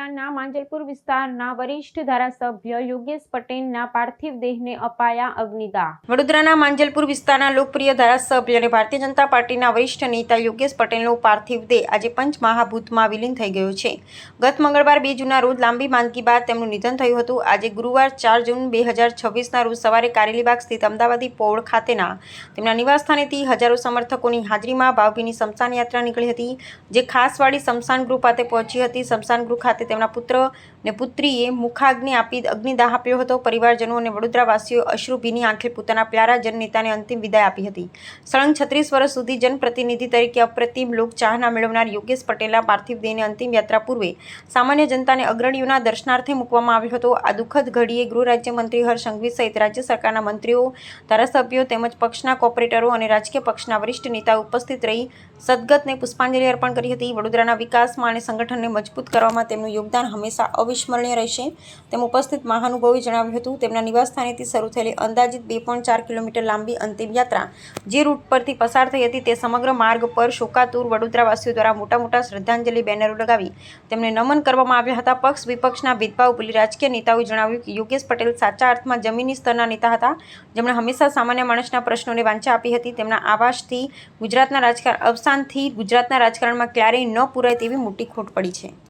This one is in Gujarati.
વડોદરાના માંજલપુર વિસ્તારના વરિષ્ઠ ધારાસભ્ય યોગેશ પટેલના પાર્થિવ દેહને અપાયા અગ્નિદાહ। વડોદરાના માંજલપુર વિસ્તારના લોકપ્રિય ધારાસભ્ય અને ભારતીય જનતા પાર્ટીના વરિષ્ઠ નેતા યોગેશ પટેલનો પાર્થિવ દેહ આજે પંચમહાભૂતમાં વિલીન થઈ ગયો છે। ગત મંગળવાર 2 જૂનના રોજ લાંબી માંદગી બાદ તેમનું નિધન થયું હતું। આજે ગુરુવાર 4 જૂન 2026ના રોજ સવારે કારેલીબાગ સ્થિત અમદાવાદી પૌળ ખાતેના તેમના નિવાસસ્થાનેથી હજારો સમર્થકોની હાજરીમાં ભાવભીની સ્મશાન યાત્રા નીકળી હતી, જે ખાસવાડી સ્મશાન ગૃહ ખાતે પહોંચી હતી। સ્મશાન ગૃહ ખાતે તેમના પુત્ર અને પુત્રીએ મુખાગ્નિ આપી અગ્નિદાહ આપ્યો હતો। પરિવારજનો અને વડોદરાવાસીઓ અશ્રુભીની આંખે પોતાના પ્યારા જનનેતાને અંતિમ વિદાય આપી હતી। સળંગ 36 વર્ષ સુધી જનપ્રતિનિધિ તરીકે અપ્રતિમ લોકચાહના મેળવનાર યોગેશ પટેલના પાર્થિવ દેહને અંતિમ યાત્રા પૂર્વે સામાન્ય જનતાને અગ્રણીઓના દર્શનાર્થે મૂકવામાં આવ્યો હતો। આ દુઃખદ ઘડીએ ગૃહ રાજ્યમંત્રી હર્ષ સંઘવી સહિત રાજ્ય સરકારના મંત્રીઓ, ધારાસભ્યો તેમજ પક્ષના કોર્પોરેટરો અને રાજકીય પક્ષના વરિષ્ઠ નેતાઓ ઉપસ્થિત રહી સદગતને પુષ્પાંજલિ અર્પણ કરી હતી। વડોદરાના વિકાસમાં અને સંગઠનને મજબૂત કરવામાં તેમનું યોગદાન હંમેશા અવિસ્મરણીય રહેશે તેમ ઉપસ્થિત મહાનુભાવોએ જણાવ્યું હતું। તેમના નિવાસસ્થાનેથી શરૂ થયેલી અંદાજિત 2.4 કિલોમીટર લાંબી અંતિમ યાત્રા જે રૂટ પરથી પસાર થઈ હતી તે સમગ્ર માર્ગ પર શોકાતુર વડોદરાવાસીઓ દ્વારા મોટા શ્રદ્ધાંજલિ બેનરો લગાવી તેમને નમન કરવામાં આવ્યા હતા। પક્ષ વિપક્ષના ભેદભાવ ભૂલી રાજકીય નેતાઓએ જણાવ્યું કે યોગેશ પટેલ સાચા અર્થમાં જમીની સ્તરના નેતા હતા, જેમણે હંમેશા સામાન્ય માણસના પ્રશ્નોને વાંચા આપી હતી। તેમના અવસાનથી ગુજરાતના રાજકારણમાં ક્યારેય ન પૂરાય તેવી મોટી ખોટ પડી છે।